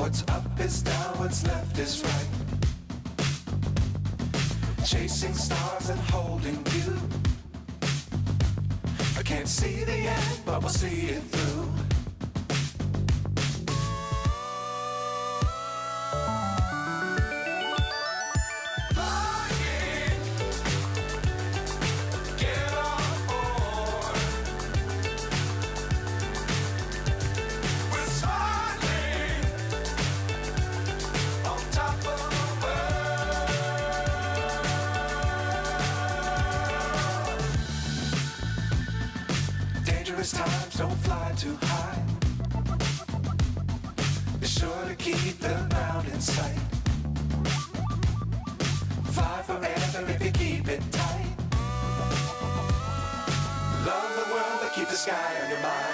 What's up is down, what's left is right. Chasing stars and holding you. I can't see the end, but we'll see it through. Times don't fly too high. Be sure to keep the ground in sight. Fly forever if you keep it tight. Love the world, but keep the sky on your mind.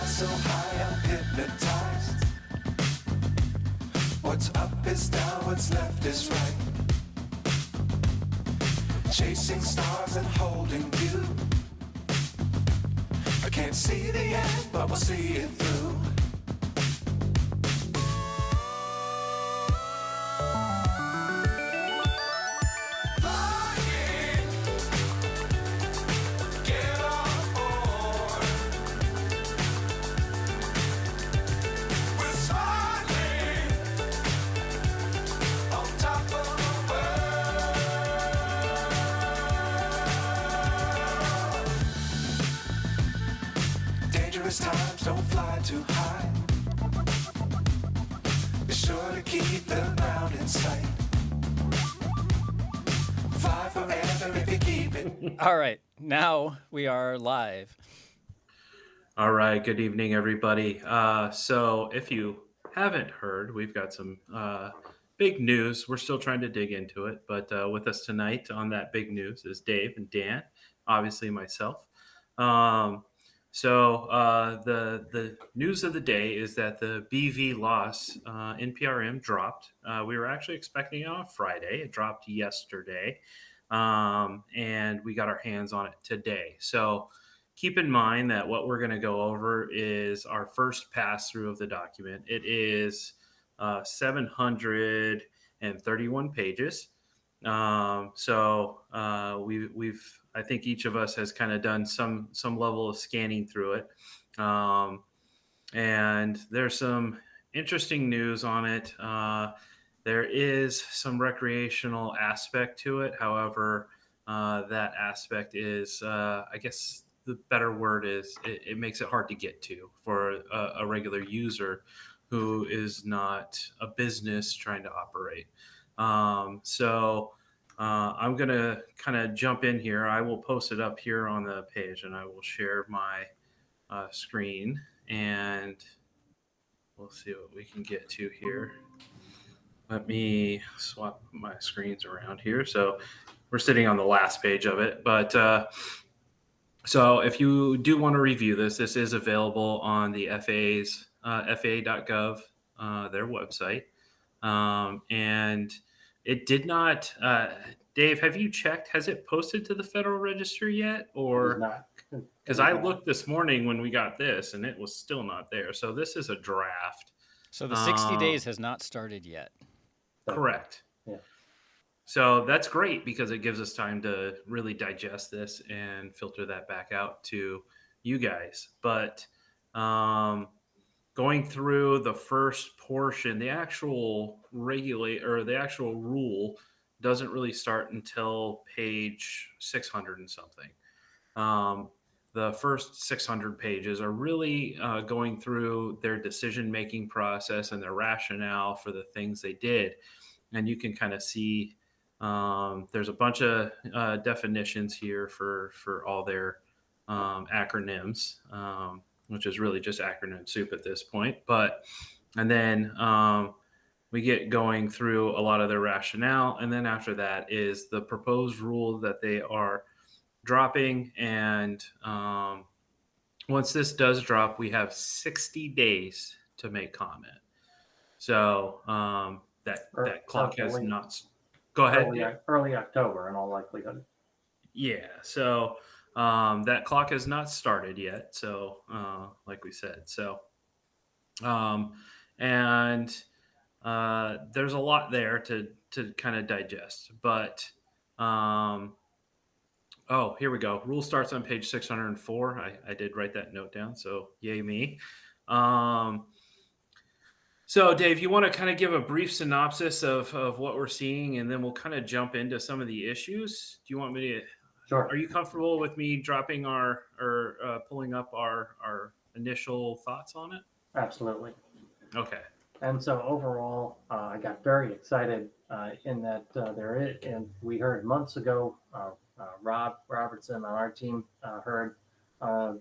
So high I'm hypnotized. What's up is down, what's left is right. Chasing stars and holding you. I can't see the end, but we'll see it through. Times don't fly too high. Be sure to keep the ground in sight. Fly forever if you keep it. All right, now we are live. All right, good evening, everybody. So if you haven't heard, we've got some big news. We're still trying to dig into it, but with us tonight on that big news is Dave and Dan, obviously myself. So the news of the day is that the BVLOS NPRM dropped. We were actually expecting it on Friday. It dropped yesterday, and we got our hands on it today. So keep in mind that what we're going to go over is our first pass through of the document. It is 731 pages. We've I think each of us has kind of done some level of scanning through it. And there's some interesting news on it. There is some recreational aspect to it. However, that aspect is, I guess the better word is it makes it hard to get to for a regular user who is not a business trying to operate. I'm going to kind of jump in here. I will post it up here on the page, and I will share my screen, and we'll see what we can get to here. Let me swap my screens around here. So we're sitting on the last page of it. But so if you do want to review this is available on the FAA's FAA.gov, their website. And it did not Dave, have you checked? Has it posted to the Federal Register yet? It is Or not. because I looked this morning when we got this and it was still not there. So this is a draft. So the 60 days has not started yet. Correct. Yeah. So that's great because it gives us time to really digest this and filter that back out to you guys. But going through the first portion, the actual the actual rule doesn't really start until page 600 and something. The first 600 pages are really going through their decision-making process and their rationale for the things they did. And you can kind of see there's a bunch of definitions here for all their acronyms, which is really just acronym soup at this point. And then we get going through a lot of their rationale. And then after that is the proposed rule that they are dropping. And once this does drop, we have 60 days to make comment. So that clock has not. Go ahead. Early October in all likelihood. Yeah. So that clock has not started yet. So like we said, so and there's a lot there to kind of digest. But oh, here we go. Rule starts on page 604. I did write that note down. So yay me. So, Dave, you want to kind of give a brief synopsis of what we're seeing, and then we'll kind of jump into some of the issues. Do you want me to? Sure. Are you comfortable with me dropping pulling up our initial thoughts on it? Absolutely. Okay. And so overall, I got very excited in that there is, and we heard months ago, Rob Robertson on our team heard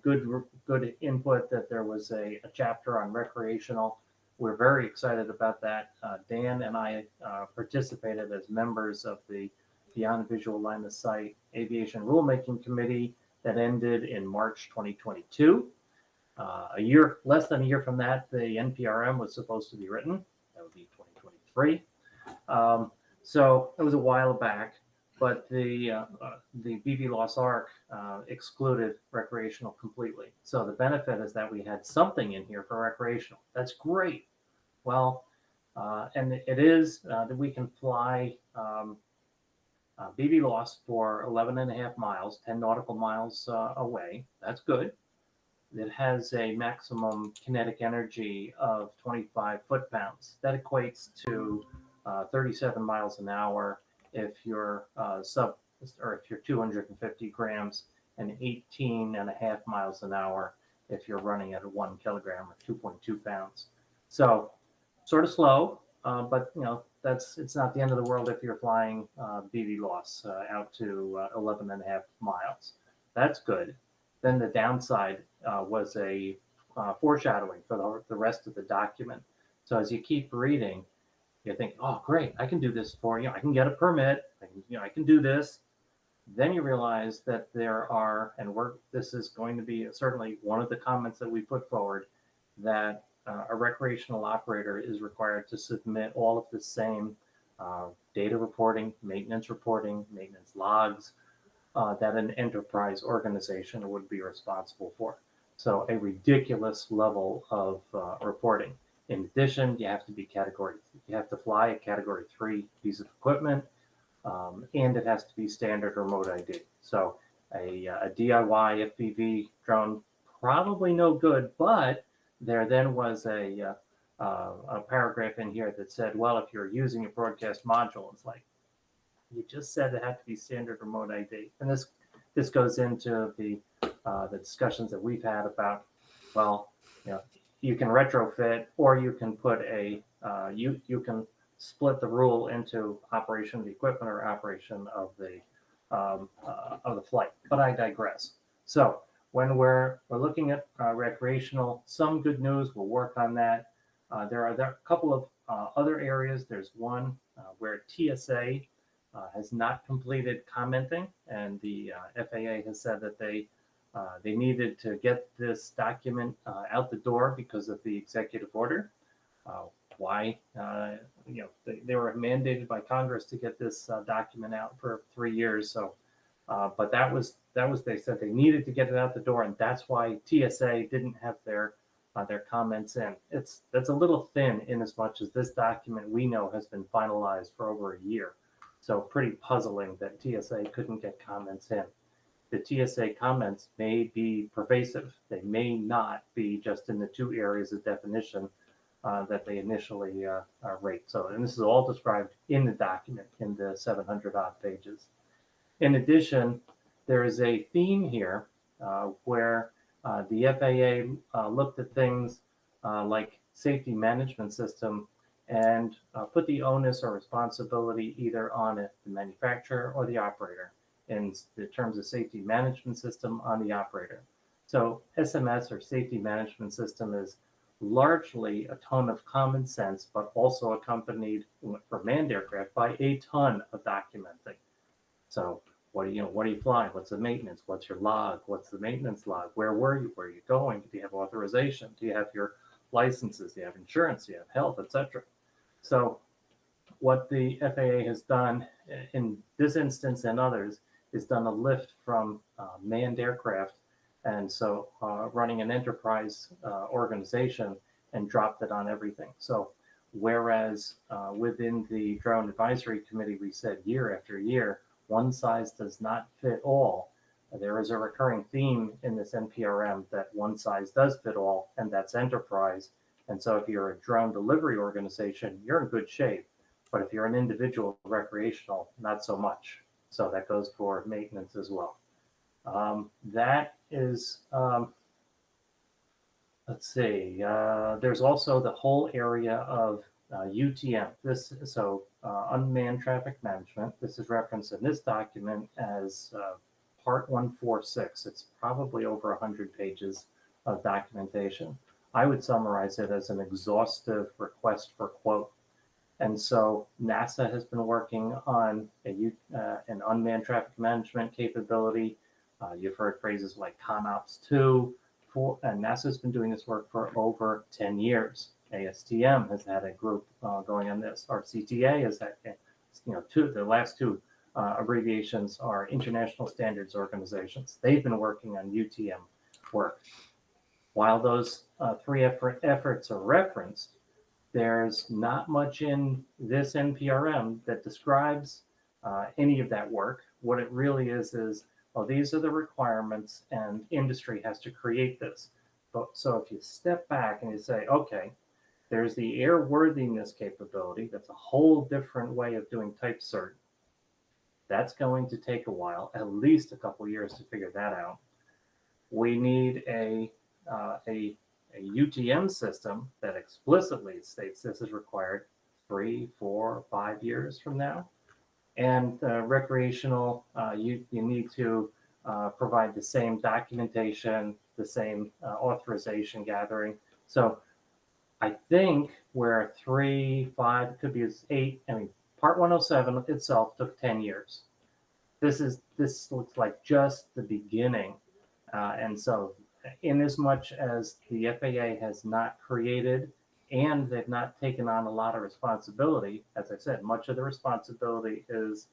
good input that there was a chapter on recreational. We're very excited about that. Dan and I participated as members of the Beyond Visual Line of Sight Aviation Rulemaking Committee that ended in March 2022. Less than a year from that, the NPRM was supposed to be written. That would be 2023. So it was a while back, but the BVLOS ARC excluded recreational completely. So the benefit is that we had something in here for recreational. That's great. Well, and it is that we can fly BVLOS for 11 and a half miles, 10 nautical miles away. That's good. It has a maximum kinetic energy of 25 foot-pounds. That equates to 37 miles an hour if you're if you're 250 grams, and 18 and a half miles an hour if you're running at 1 kilogram or 2.2 pounds. So sort of slow, but it's not the end of the world if you're flying BVLOS out to 11 and a half miles. That's good. Then the downside was a foreshadowing for the rest of the document. So as you keep reading, you think, oh, great, I can do this I can get a permit, I can do this. Then you realize that there are, and this is going to be certainly one of the comments that we put forward, that a recreational operator is required to submit all of the same data reporting, maintenance logs that an enterprise organization would be responsible for. So a ridiculous level of reporting. In addition, you have to fly a category 3 piece of equipment, and it has to be standard remote ID. So a DIY FPV drone, probably no good, but there then was a paragraph in here that said, well, if you're using a broadcast module, it's like, you just said it had to be standard remote ID. And this goes into the discussions that we've had about, well, you can retrofit, or you can put you can split the rule into operation of the equipment or operation of the flight. But I digress. So when we're looking at recreational, some good news. We'll work on that. There are a couple of other areas. There's one where TSA has not completed commenting, and the FAA has said that they needed to get this document out the door because of the executive order. why they were mandated by Congress to get this document out for 3 years. So, but that was they said they needed to get it out the door, and that's why TSA didn't have their comments in. That's a little thin in as much as this document we know has been finalized for over a year. So pretty puzzling that TSA couldn't get comments in. The TSA comments may be pervasive. They may not be just in the 2 areas of definition that they initially rate. So, and this is all described in the document in the 700 odd pages. In addition, there is a theme here where the FAA looked at things like safety management system and put the onus or responsibility either on the manufacturer or the operator. In the terms of safety management system, on the operator. So SMS, or safety management system, is largely a ton of common sense, but also accompanied for manned aircraft by a ton of documenting. So what are you flying? What's the maintenance? What's your log? What's the maintenance log? Where were you? Where are you going? Do you have authorization? Do you have your licenses? Do you have insurance? Do you have health, etc.? So what the FAA has done in this instance and others is done a lift from manned aircraft, and so running an enterprise organization, and dropped it on everything. So whereas within the Drone Advisory Committee we said year after year, one size does not fit all, there is a recurring theme in this NPRM that one size does fit all, and that's enterprise. And so if you're a drone delivery organization, you're in good shape. But if you're an individual recreational, not so much. So that goes for maintenance as well. That is, let's see, there's also the whole area of UTM. Unmanned traffic management. This is referenced in this document as Part 146. It's probably over 100 pages of documentation. I would summarize it as an exhaustive request for quote. And so NASA has been working on an unmanned traffic management capability. You've heard phrases like ConOps 2, and NASA's been doing this work for over 10 years. ASTM has had a group going on this. Our CTA has had, the last 2 abbreviations are International Standards Organizations. They've been working on UTM work. While those 3 efforts are referenced, there's not much in this NPRM that describes any of that work. What it really is, oh, these are the requirements and industry has to create this. So if you step back and you say, okay, there's the airworthiness capability, that's a whole different way of doing type cert. That's going to take a while, at least a couple of years to figure that out. We need a UTM system that explicitly states this is required 3, 4, 5 years from now. And recreational, you need to provide the same documentation, the same authorization gathering. So I think where 3, 5, it could be as 8. I mean, Part 107 itself took 10 years. This looks like just the beginning, and so, in as much as the FAA has not created and they've not taken on a lot of responsibility, as I said, much of the responsibility is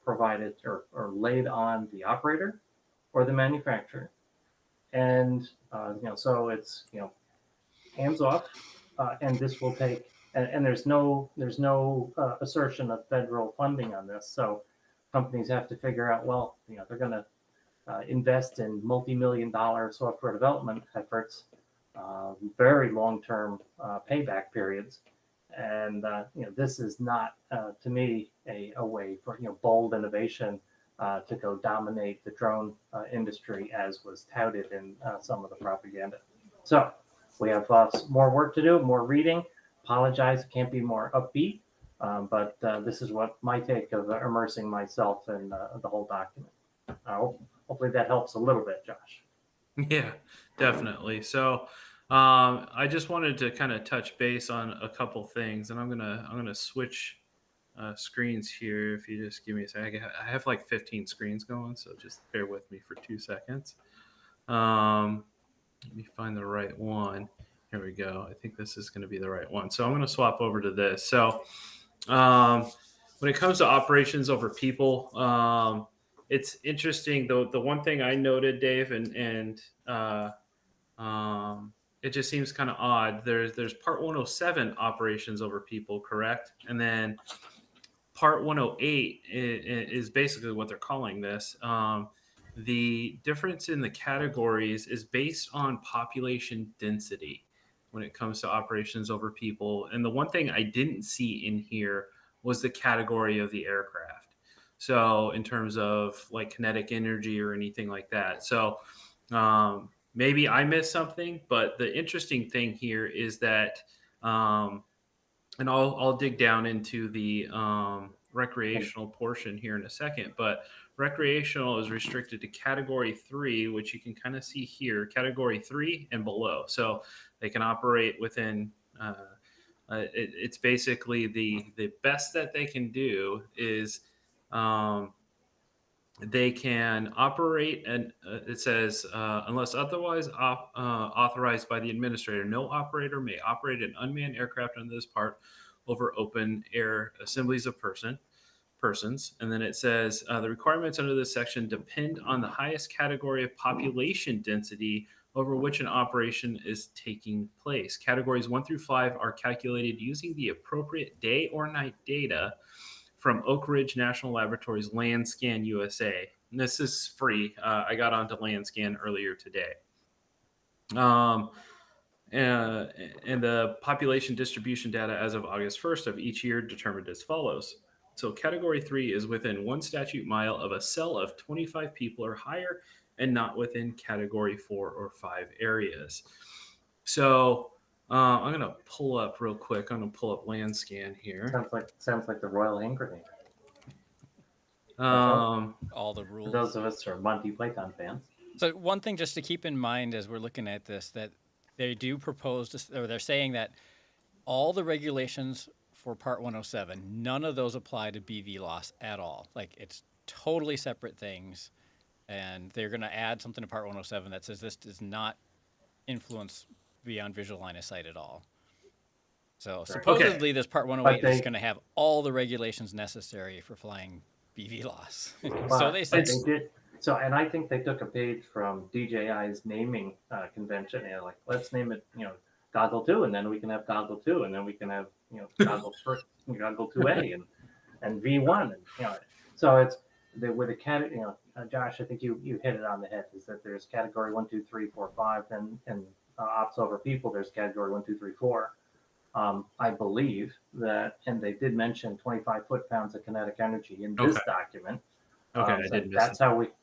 provided or laid on the operator or the manufacturer. And, so it's, hands off, and this will take, and there's no assertion of federal funding on this. So companies have to figure out, well, they're going to invest in multi-million-dollar software development efforts, very long-term payback periods. And, this is not, to me, a way for, bold innovation to go dominate the drone industry as was touted in some of the propaganda. So we have more work to do, more reading. Apologize, it can't be more upbeat, but this is what my take of immersing myself in the whole document. Hopefully that helps a little bit, Josh. Yeah, definitely. So I just wanted to kind of touch base on a couple things, and I'm gonna switch screens here. If you just give me a second, I have like 15 screens going, so just bear with me for 2 seconds. Let me find the right one. here we go. I think this is going to be the right one. So I'm going to swap over to this. So when it comes to operations over people, it's interesting. The one thing I noted, Dave, and it just seems kind of odd. There's Part 107 operations over people, correct? And then Part 108 is basically what they're calling this. The difference in the categories is based on population density when it comes to operations over people. And the one thing I didn't see in here was the category of the aircraft. So in terms of like kinetic energy or anything like that. So maybe I missed something, but the interesting thing here is that, and I'll dig down into the recreational portion here in a second, but recreational is restricted to category 3, which you can kind of see here, category 3 and below. So they can operate within, it's basically the best that they can do is they can operate, and it says, unless otherwise authorized by the administrator, no operator may operate an unmanned aircraft under this part over open air assemblies of persons. And then it says the requirements under this section depend on the highest category of population density over which an operation is taking place. Categories 1 through 5 are calculated using the appropriate day or night data from Oak Ridge National Laboratory's Landscan USA. And this is free. I got onto Landscan earlier today. And the population distribution data as of August 1st of each year determined as follows. So category 3 is within 1 statute mile of a cell of 25 people or higher and not within category 4 or 5 areas. So I'm going to pull up real quick. I'm going to pull up Landscan here. Sounds like the Royal Hand Grenade. All the rules. For those of us who are Monty Python fans. So one thing just to keep in mind as we're looking at this, that they do propose to, or they're saying that all the regulations for Part 107, none of those apply to BVLOS at all. Like, it's totally separate things. And they're going to add something to Part 107 that says this does not influence beyond visual line of sight at all. So supposedly this Part 108 is going to have all the regulations necessary for flying BVLOS. So they said. So, and I think they took a page from DJI's naming convention. And like, let's name it, Goggle 2, and then we can have Goggle 2, and then we can have, Goggle 2A and V1, and so it's with a cat. Josh, I think you hit it on the head. Is that there's category 1, 2, 3, 4, 5, and ops over people. There's category 1, 2, 3, 4. I believe that, and they did mention 25 foot-pounds of kinetic energy in this document. Okay, I so did miss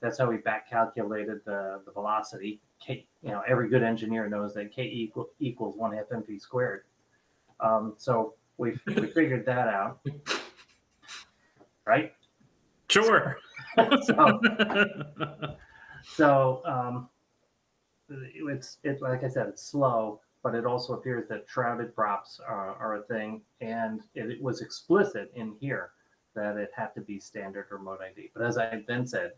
that's how we back calculated the velocity. K, every good engineer knows that K equals 1/2 mv squared. So we figured that out, right? Sure. So it's like I said, it's slow, but it also appears that shrouded props are a thing, and it was explicit in here that it had to be standard remote ID. But as I then said,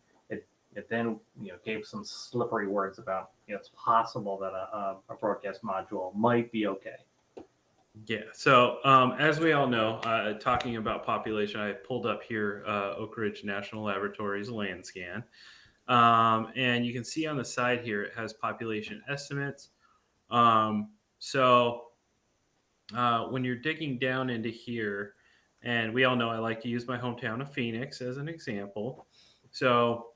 it then gave some slippery words about it's possible that a broadcast module might be okay. Yeah. So as we all know, talking about population, I pulled up here Oak Ridge National Laboratory's Landscan. And you can see on the side here, it has population estimates. So when you're digging down into here, and we all know I like to use my hometown of Phoenix as an example. So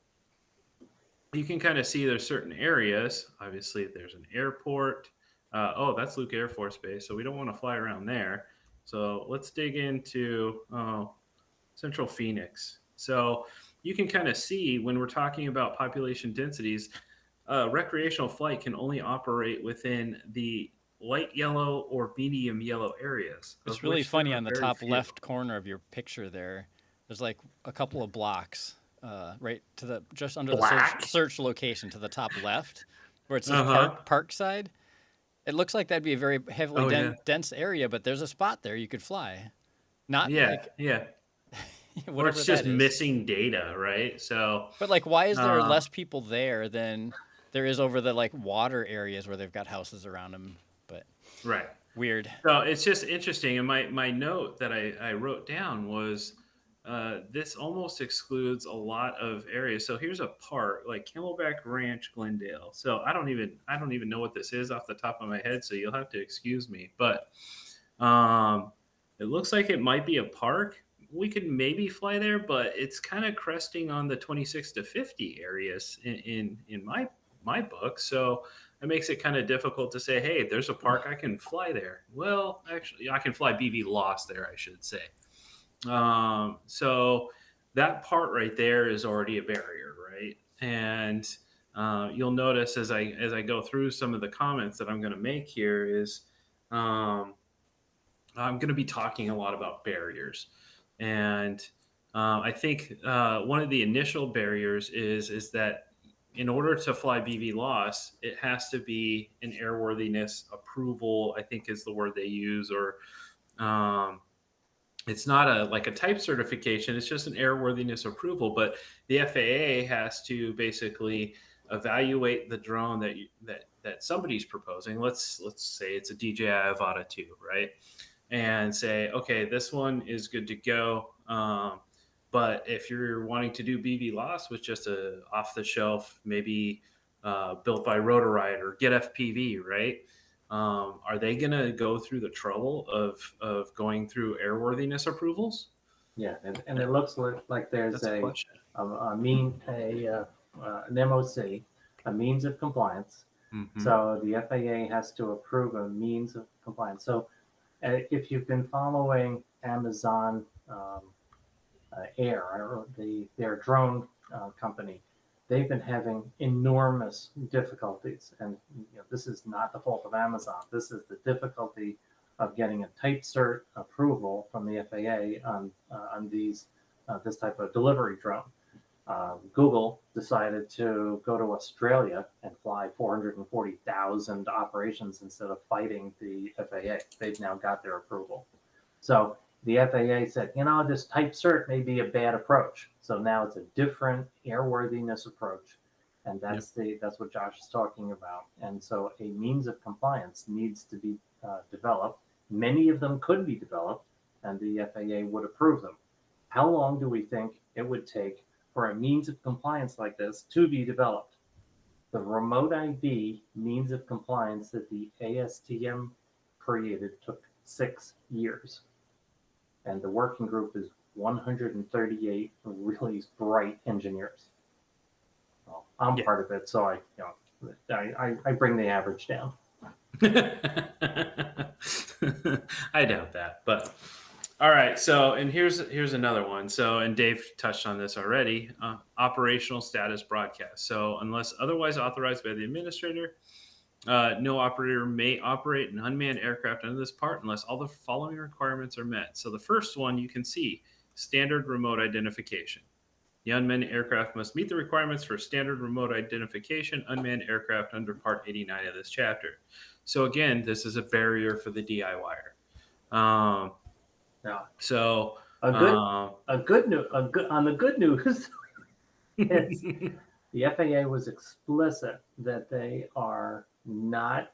you can kind of see there's certain areas. Obviously, there's an airport. Oh, that's Luke Air Force Base, so we don't want to fly around there. So let's dig into Central Phoenix. So you can kind of see when we're talking about population densities, recreational flight can only operate within the light yellow or medium yellow areas. It's really funny on the top left corner of your picture there. There's like a couple of blocks right to the just under the search location to the top left, where it says park side. It looks like that'd be a very heavily dense area, but there's a spot there you could fly. Not or it's just missing data, right? So, but like, why is there less people there than there is over the like water areas where they've got houses around them? but Right. weird. So it's just interesting. And my note that I wrote down was this almost excludes a lot of areas. So here's a part like Camelback Ranch, Glendale. So I don't even know what this is off the top of my head. So you'll have to excuse me. But it looks like it might be a park. We could maybe fly there, but it's kind of cresting on the 26 to 50 areas in my book. So it makes it kind of difficult to say, hey, there's a park, I can fly there. Well, actually, I can fly BVLOS there, I should say. So that part right there is already a barrier, right? And you'll notice as I go through some of the comments that I'm going to make here is I'm going to be talking a lot about barriers, and I think one of the initial barriers is that in order to fly BVLOS, it has to be an airworthiness approval, I think is the word they use, or um, it's not a type certification. It's just an airworthiness approval. But the FAA has to basically evaluate the drone that somebody's proposing. Let's say it's a DJI Avata 2, right? And say, okay, this one is good to go. But if you're wanting to do BVLOS with just a off the shelf, maybe built by Rotorite or Get FPV, right? Are they going to go through the trouble of going through airworthiness approvals? Yeah, and it looks like there's That's a question. an MOC, a means of compliance. Mm-hmm. So the FAA has to approve a means of compliance. So if you've been following Amazon Air, or their drone company, they've been having enormous difficulties. And this is not the fault of Amazon. This is the difficulty of getting a type cert approval from the FAA on this type of delivery drone. Google decided to go to Australia and fly 440,000 operations instead of fighting the FAA. They've now got their approval. So the FAA said, this type cert may be a bad approach. So now it's a different airworthiness approach. And that's what Josh is talking about. And so a means of compliance needs to be developed. Many of them could be developed, and the FAA would approve them. How long do we think it would take for a means of compliance like this to be developed? The remote ID means of compliance that the ASTM created took 6 years. And the working group is 138 really bright engineers. Well, I'm part of it, so I bring the average down. I doubt that, but all right. So, and here's another one. So, and Dave touched on this already. Operational status broadcast. So, unless otherwise authorized by the administrator, no operator may operate an unmanned aircraft under this part unless all the following requirements are met. So, the first one you can see: standard remote identification. The unmanned aircraft must meet the requirements for standard remote identification unmanned aircraft under Part 89 of this chapter. So again, this is a barrier for the DIYer. Now, So on the good news, is the FAA was explicit that they are not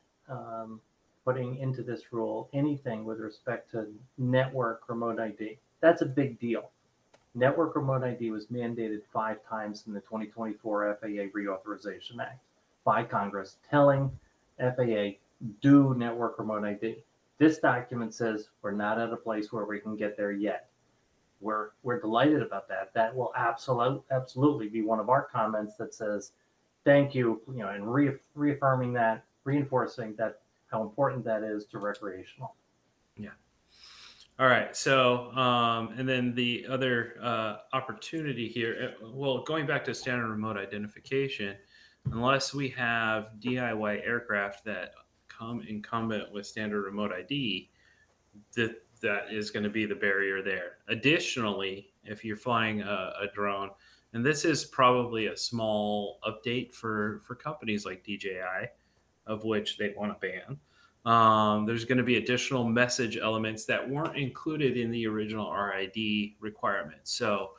putting into this rule anything with respect to network remote ID. That's a big deal. Network remote ID was mandated 5 times in the 2024 FAA Reauthorization Act by Congress, telling FAA, do network remote ID. This document says we're not at a place where we can get there yet. We're delighted about that. That will absolutely be one of our comments that says thank you, and reaffirming that, reinforcing that how important that is to recreational. Yeah. All right. So, and then the other opportunity here, well, going back to standard remote identification, unless we have DIY aircraft that come incumbent with standard remote ID, that is going to be the barrier there. Additionally, if you're flying a drone, and this is probably a small update for companies like DJI, of which they want to ban. There's going to be additional message elements that weren't included in the original RID requirements. So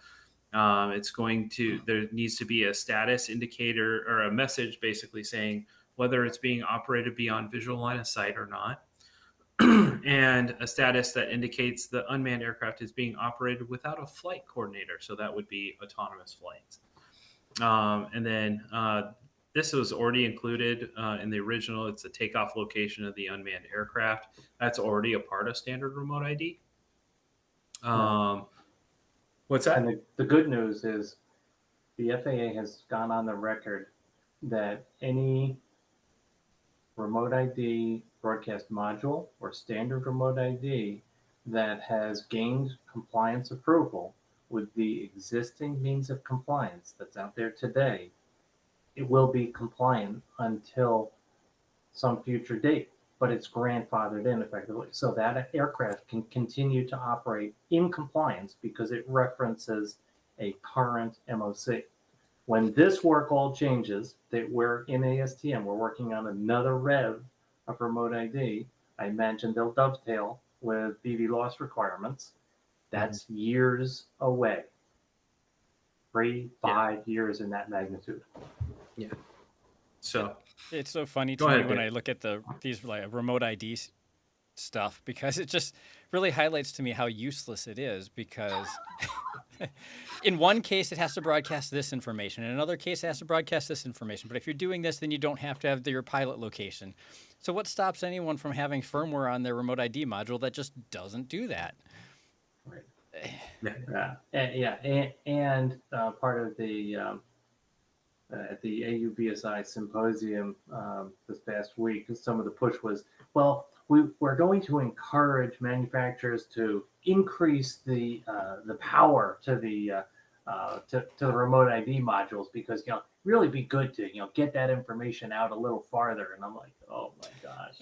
there needs to be a status indicator or a message basically saying whether it's being operated beyond visual line of sight or not, and a status that indicates the unmanned aircraft is being operated without a flight coordinator. So that would be autonomous flights. And then this was already included in the original. It's the takeoff location of the unmanned aircraft. That's already a part of standard remote ID. What's that? And the good news is the FAA has gone on the record that any remote ID broadcast module or standard remote ID that has gained compliance approval with the existing means of compliance that's out there today, it will be compliant until some future date, but it's grandfathered in effectively. So that aircraft can continue to operate in compliance because it references a current MOC. When this work all changes, that we're in ASTM, we're working on another rev of remote ID. I imagine they'll dovetail with BVLOS requirements. That's years away. 3-5 years in that magnitude. Yeah. So It's so funny to Go me ahead, when Dave. I look at these like remote ID stuff, because it just really highlights to me how useless it is, because in one case it has to broadcast this information, in another case it has to broadcast this information, but if you're doing this, then you don't have to have your pilot location. So what stops anyone from having firmware on their remote ID module that just doesn't do that? Right. Yeah. And part of the at the AUVSI symposium this past week, some of the push was, well, we're going to encourage manufacturers to increase the power to the remote ID modules, because really be good to get that information out a little farther. And I'm like, oh my gosh,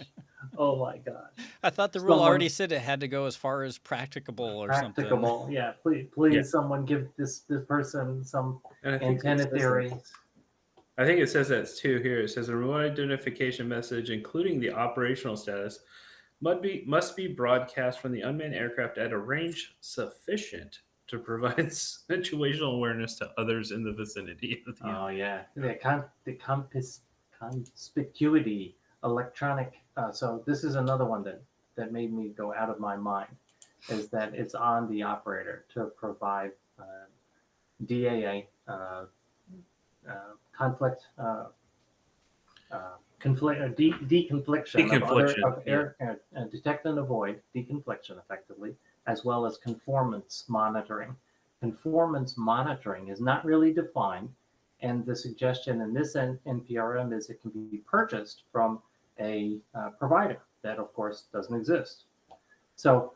oh my gosh. I thought the rule already said it had to go as far as practicable or Practicable, something. yeah. Please, Yeah. someone give this person some And I think antenna it says theory. that- I think it says that too here. It says a remote identification message, including the operational status, must be broadcast from the unmanned aircraft at a range sufficient to provide situational awareness to others in the vicinity of the Oh yeah, the conspicuity electronic. So this is another one that made me go out of my mind, is that it's on the operator to provide DAA deconfliction of air, detect and avoid deconfliction effectively, as well as conformance monitoring. Conformance monitoring is not really defined, and the suggestion in this NPRM is it can be purchased from a provider. That, of course, doesn't exist. So,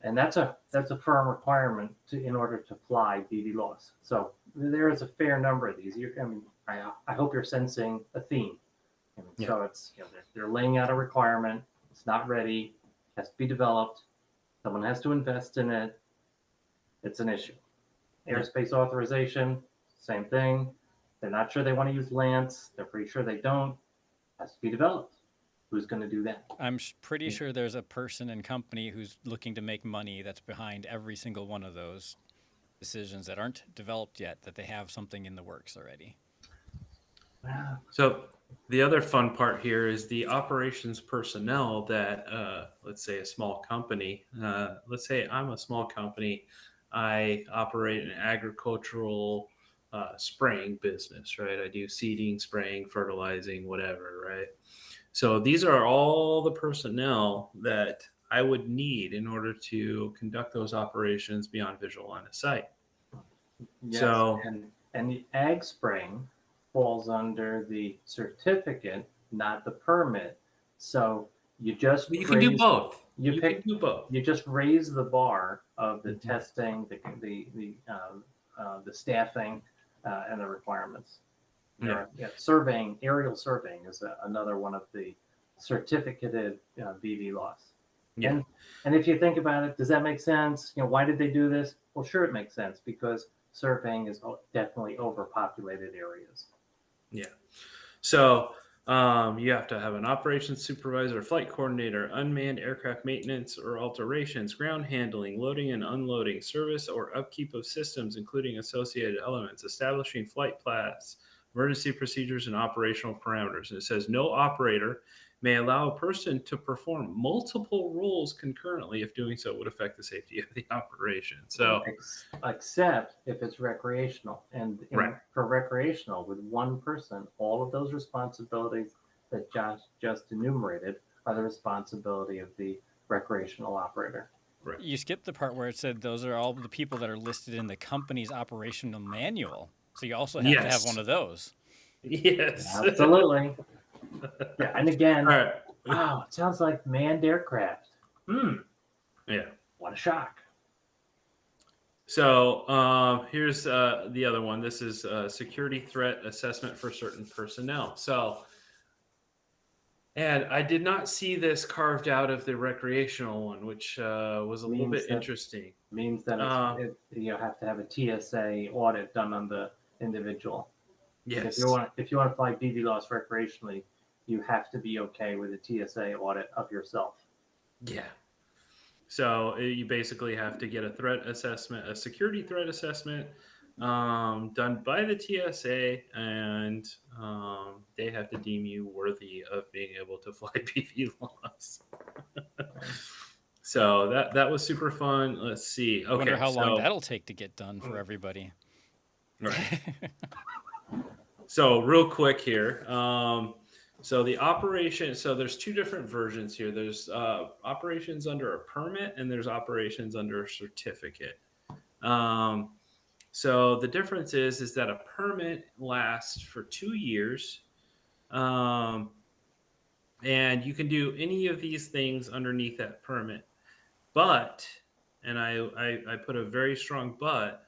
and that's a firm requirement in order to fly BVLOS. So there is a fair number of these. I hope you're sensing a theme. So it's they're laying out a requirement. It's not ready. It has to be developed. Someone has to invest in it. It's an issue. Airspace authorization, same thing. They're not sure they want to use Lance. They're pretty sure they don't. It has to be developed. Who's going to do that? I'm pretty sure there's a person and company who's looking to make money that's behind every single one of those decisions that aren't developed yet, that they have something in the works already. So the other fun part here is the operations personnel that, let's say a small company, let's say I'm a small company, I operate an agricultural spraying business, right? I do seeding, spraying, fertilizing, whatever, right? So these are all the personnel that I would need in order to conduct those operations beyond visual line of sight. Yes, So- and the ag spraying falls under the certificate, not the permit. So you just You can do both. You can do both. You just raise the bar of the Mhm. testing, the staffing, and the requirements. Surveying, aerial surveying is another one of the certificated BVLOS. Yeah. And if you think about it, does that make sense? Why did they do this? Well, sure, it makes sense, because surveying is definitely overpopulated areas. Yeah. So you have to have an operations supervisor, flight coordinator, unmanned aircraft maintenance or alterations, ground handling, loading and unloading, service or upkeep of systems, including associated elements, establishing flight paths emergency procedures and operational parameters. And it says no operator may allow a person to perform multiple roles concurrently if doing so would affect the safety of the operation. So, except if it's recreational. And Right. for recreational, with one person, all of those responsibilities that Josh just enumerated are the responsibility of the recreational operator. right. You skipped the part where it said those are all the people that are listed in the company's operational manual. So you also have to have one Yes. of those. Yes. Absolutely. Yeah, and again, All right. wow, it sounds like manned aircraft. Yeah. What a shock. So here's the other one. This is security threat assessment for certain personnel. And I did not see this carved out of the recreational one, which was a little bit interesting. Means that you have to have a TSA audit done on the individual. Yes. If you want to fly BVLOS recreationally, you have to be okay with a TSA audit of yourself. Yeah. So you basically have to get a threat assessment, a security threat assessment done by the TSA, and they have to deem you worthy of being able to fly BVLOS. So that was super fun. Let's see. Okay, Wonder how long that'll take to get done for everybody. Right. So real quick here. So the operation, so there's two different versions here. There's operations under a permit and there's operations under a certificate. So the difference is that a permit lasts for 2 years. And you can do any of these things underneath that permit. But, and I put a very strong but,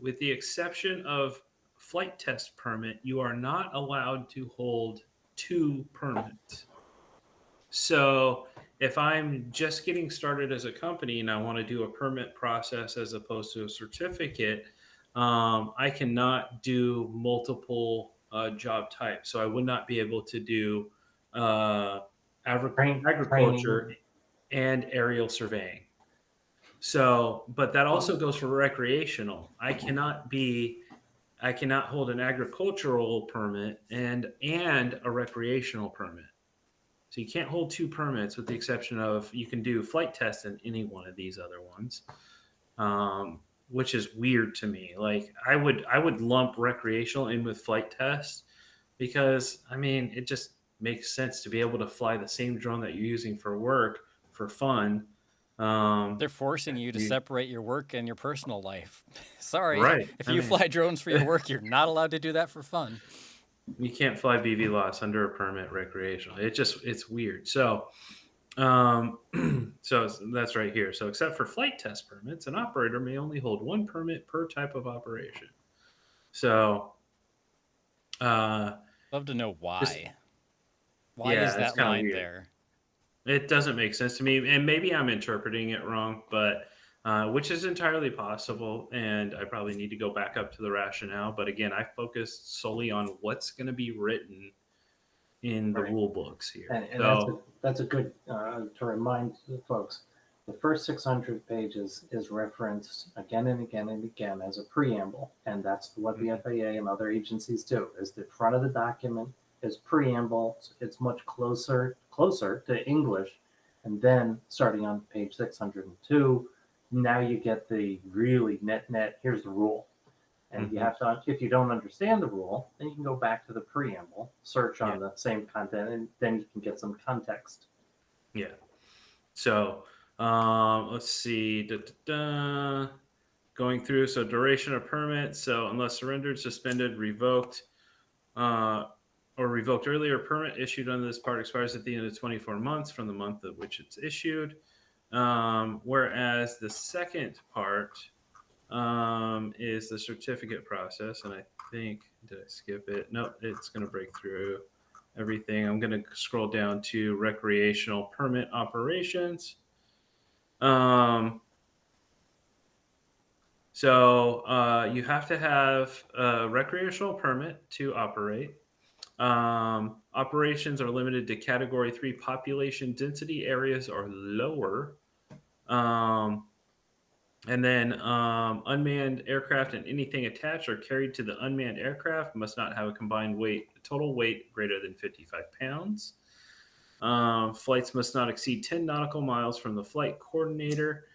with the exception of flight test permit, you are not allowed to hold 2 permits. So if I'm just getting started as a company and I want to do a permit process as opposed to a certificate, I cannot do multiple job types. So I would not be able to do agriculture Training. and aerial surveying. So, but that also goes for recreational. I cannot hold an agricultural permit and a recreational permit. So you can't hold 2 permits with the exception of you can do flight tests in any one of these other ones, which is weird to me. Like I would lump recreational in with flight tests because I mean it just makes sense to be able to fly the same drone that you're using for work for fun. They're forcing you to separate your work and your personal life. Sorry. Right. If you fly drones for your work, you're not allowed to do that for fun. You can't fly BVLOS under a permit recreational. It's weird. So, so that's right here. So except for flight test permits, an operator may only hold 1 permit per type of operation. So, love to know why. Why is that line weird. there? It doesn't make sense to me, and maybe I'm interpreting it wrong, but which is entirely possible. And I probably need to go back up to the rationale. But again, I focused solely on what's going to be written in the rule books here. And so, that's a good to remind folks. The first 600 pages is referenced again and again and again as a preamble, and that's what the FAA and other agencies do. Is the front of the document is preamble. It's much closer to English, and then starting on page 602, now you get the really net. Here's the rule, and you have to. If you don't understand the rule, then you can go back to the preamble, search on the same content, and then you can get some context. Yeah. So let's see. Going through. So duration of permit. So unless surrendered, suspended, revoked, or revoked earlier, permit issued under this part expires at the end of 24 months from the month of which it's issued. Whereas the second part is the certificate process. And I think, did I skip it? No, it's going to break through everything. I'm going to scroll down to recreational permit operations. So you have to have a recreational permit to operate. Operations are limited to category 3 population density areas or lower. And then unmanned aircraft and anything attached or carried to the unmanned aircraft must not have a combined total weight greater than 55 pounds. Flights must not exceed 10 nautical miles from the flight coordinator.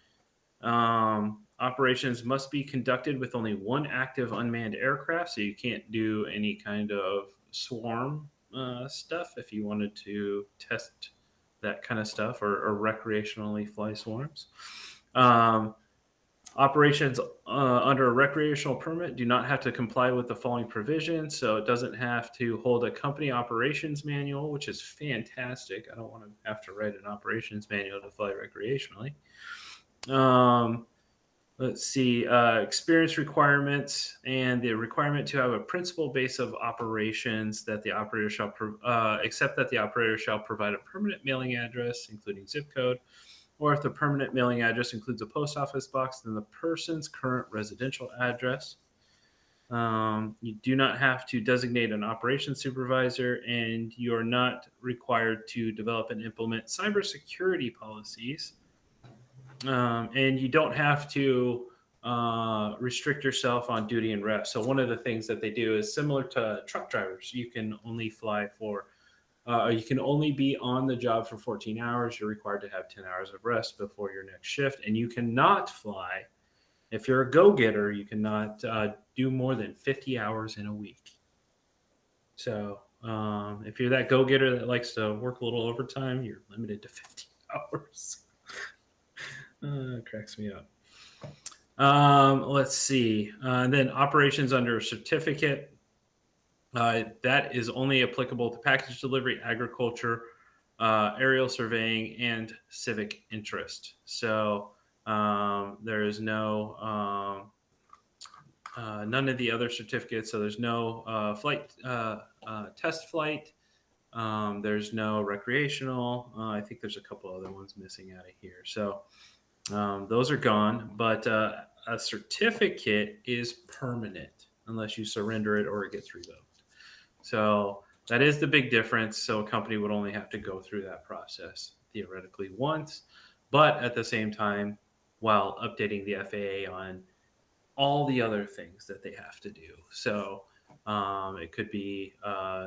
Operations must be conducted with only one active unmanned aircraft, so you can't do any kind of swarm stuff if you wanted to test that kind of stuff or recreationally fly swarms. Operations under a recreational permit do not have to comply with the following provisions. So it doesn't have to hold a company operations manual, which is fantastic. I don't want to have to write an operations manual to fly recreationally. Let's see, experience requirements and the requirement to have a principal base of operations that the operator shall, except that the operator shall provide a permanent mailing address, including zip code, or if the permanent mailing address includes a post office box, then the person's current residential address. You do not have to designate an operations supervisor, and you are not required to develop and implement cybersecurity policies. And you don't have to restrict yourself on duty and rest. So one of the things that they do is similar to truck drivers. You can only fly for you can only be on the job for 14 hours. You're required to have 10 hours of rest before your next shift. And you cannot fly, if you're a go-getter, you cannot do more than 50 hours in a week. So if you're that go-getter that likes to work a little overtime, you're limited to 50 hours. It cracks me up. Let's see. And then operations under a certificate. That is only applicable to package delivery, agriculture, aerial surveying, and civic interest. So there is no none of the other certificates. So there's no flight test flight. There's no recreational. I think there's a couple other ones missing out of here. So those are gone. But a certificate is permanent unless you surrender it or it gets revoked. So that is the big difference. So a company would only have to go through that process theoretically once, but at the same time, while updating the FAA on all the other things that they have to do. So it could be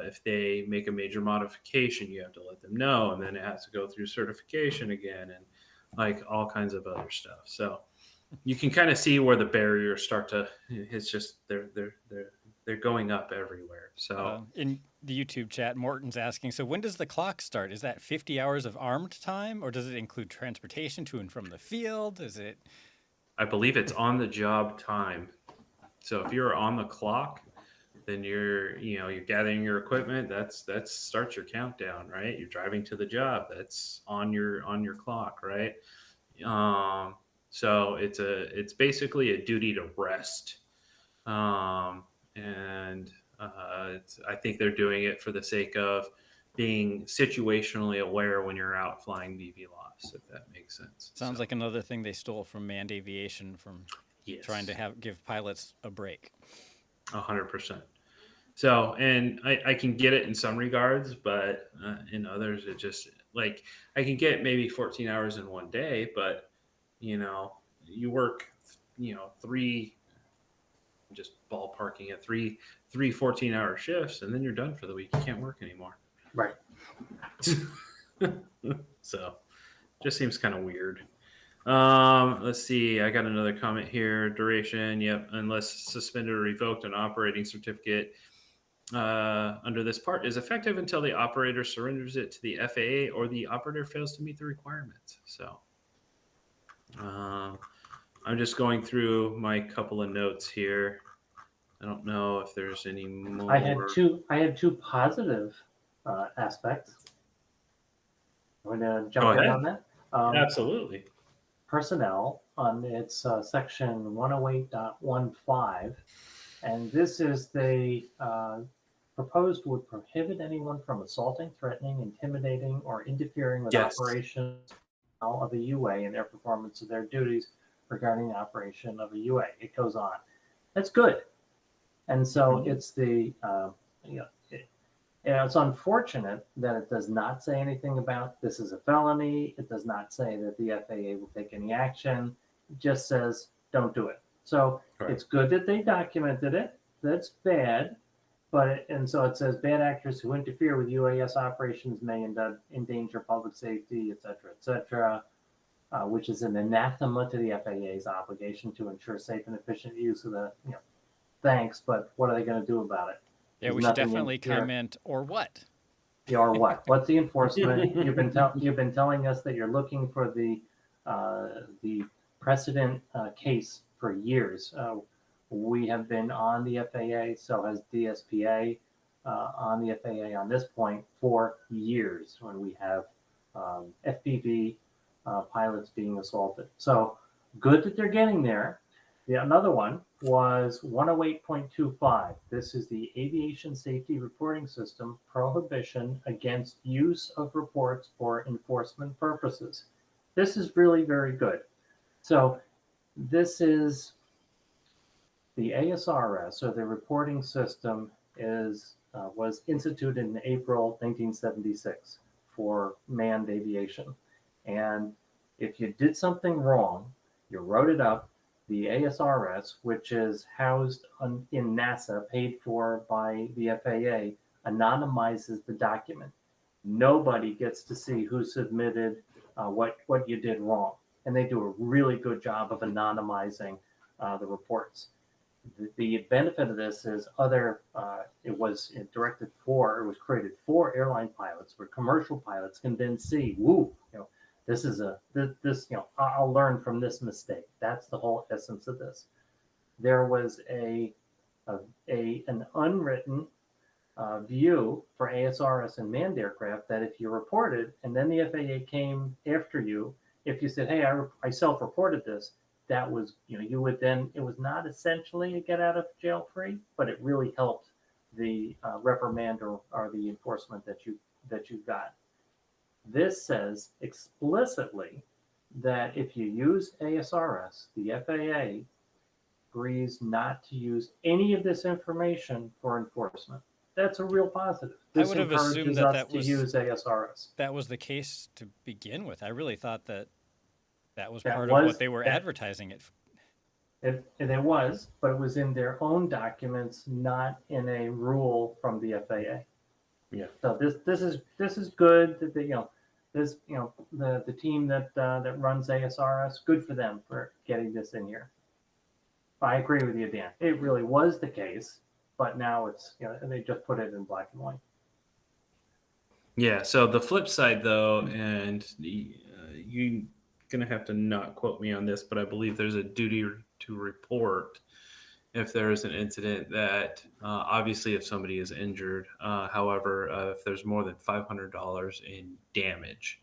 if they make a major modification, you have to let them know, and then it has to go through certification again, and like all kinds of other stuff. So you can kind of see where the barriers start to. It's just they're going up everywhere. So in the YouTube chat, Morton's asking, so when does the clock start? Is that 50 hours of armed time, or does it include transportation to and from the field? Is it? I believe it's on the job time. So if you're on the clock, then you're gathering your equipment. That starts your countdown, right? You're driving to the job. That's on your clock, right? So it's basically a duty to rest. And I think they're doing it for the sake of being situationally aware when you're out flying BVLOS, if that makes sense. Sounds like another thing they stole from manned aviation from trying to give pilots a break. 100%. So, and I can get it in some regards, but in others, it just like I can get maybe 14 hours in one day, but you work, three, just ballparking at three 14-hour shifts, and then you're done for the week. You can't work anymore. Right. So just seems kind of weird. Let's see. I got another comment here. Duration. Yep. Unless suspended or revoked, an operating certificate under this part is effective until the operator surrenders it to the FAA or the operator fails to meet the requirements. So I'm just going through my couple of notes here. I don't know if there's any more. I had two positive aspects. I'm going to jump in on that. Absolutely. Personnel on its section 108.15, and this is the proposed would prohibit anyone from assaulting, threatening, intimidating, or interfering with operations of a UA and their performance of their duties regarding the operation of a UA. It goes on. That's good. And so it's the, it's unfortunate that it does not say anything about this is a felony. It does not say that the FAA will take any action. just says don't do it. So Right. it's good that they documented it. That's bad. And so it says bad actors who interfere with UAS operations may endanger public safety, et cetera, which is an anathema to the FAA's obligation to ensure safe and efficient use of the, thanks, but what are they going to do about it? Yeah, There's we should nothing in definitely here. comment or what? Yeah, or what? What's the enforcement? You've been telling us that you're looking for the precedent case for years. We have been on the FAA, so has DSPA on the FAA on this point for years when we have FPV pilots being assaulted. So good that they're getting there. Another one was 108.25. This is the Aviation Safety Reporting System prohibition against use of reports for enforcement purposes. This is really very good. So this is the ASRS, or the reporting system, was instituted in April 1976 for manned aviation. And if you did something wrong, you wrote it up. The ASRS, which is housed in NASA, paid for by the FAA, anonymizes the document. Nobody gets to see who submitted what you did wrong. And they do a really good job of anonymizing the reports. The benefit of this is it was created for airline pilots, where commercial pilots can then see, I'll learn from this mistake. That's the whole essence of this. There was an unwritten view for ASRS and manned aircraft that if you reported and then the FAA came after you, if you said, hey, I self-reported this, that was, you would then, it was not essentially a get out of jail free, but it really helped the reprimand or the enforcement that you got. This says explicitly that if you use ASRS, the FAA agrees not to use any of this information for enforcement. That's a real positive. This I would have assumed encourages us to use ASRS. That was the case to begin with. I really thought that was That part was- of what they were that- advertising it. And it was, but it was in their own documents, not in a rule from the FAA. Yeah. So this is good that the team that runs ASRS, good for them for getting this in here. I agree with you, Dan. It really was the case, but now it's they just put it in black and white. Yeah. So the flip side, though, and you're gonna have to not quote me on this, but I believe there's a duty to report if there is an incident that obviously if somebody is injured. However, if there's more than $500 in damage.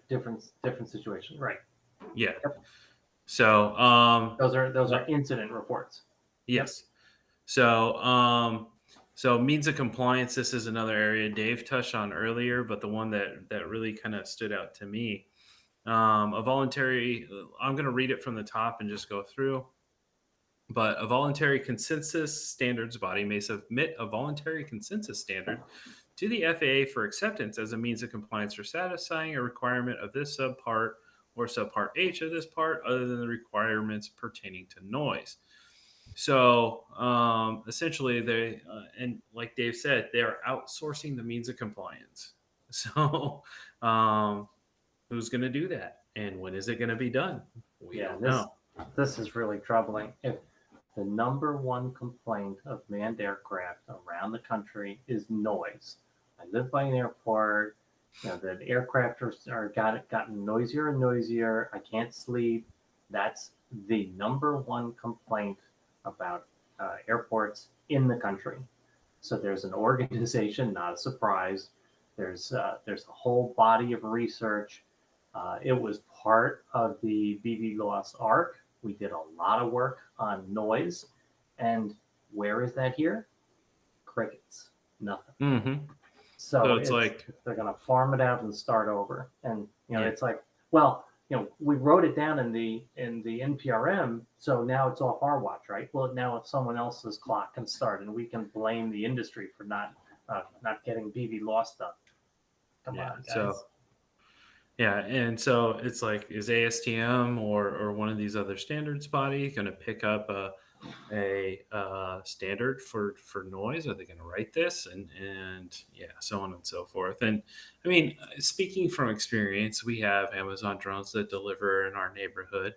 Different situation, right? Yeah. Yep. So Those are incident reports. yes. So means of compliance. This is another area Dave touched on earlier, but the one that really kind of stood out to me. A voluntary. I'm going to read it from the top and just go through. But a voluntary consensus standards body may submit a voluntary consensus standard to the FAA for acceptance as a means of compliance for satisfying a requirement of this subpart or subpart H of this part, other than the requirements pertaining to noise. So essentially, they and like Dave said, they are outsourcing the means of compliance. So who's going to do that, and when is it going to be done? We don't know. This is really troubling. If the number one complaint of manned aircraft around the country is noise. I live by an airport. The aircraft are gotten noisier and noisier. I can't sleep. That's the number one complaint about airports in the country. So there's an organization, not a surprise. There's a whole body of research. It was part of the BVLOS ARC. We did a lot of work on noise. And where is that here? Crickets. Nothing. Mm-hmm. So it's like they're going to farm it out and start over. And Yeah. it's like, well, we wrote it down in the NPRM, so now it's off our watch, right? Well, now if someone else's clock can start, and we can blame the industry for not getting BVLOS done. Come on, guys. Yeah, and so it's like, is ASTM or one of these other standards body going to pick up a standard for noise? Are they going to write this and yeah, so on and so forth? And I mean, speaking from experience, we have Amazon drones that deliver in our neighborhood,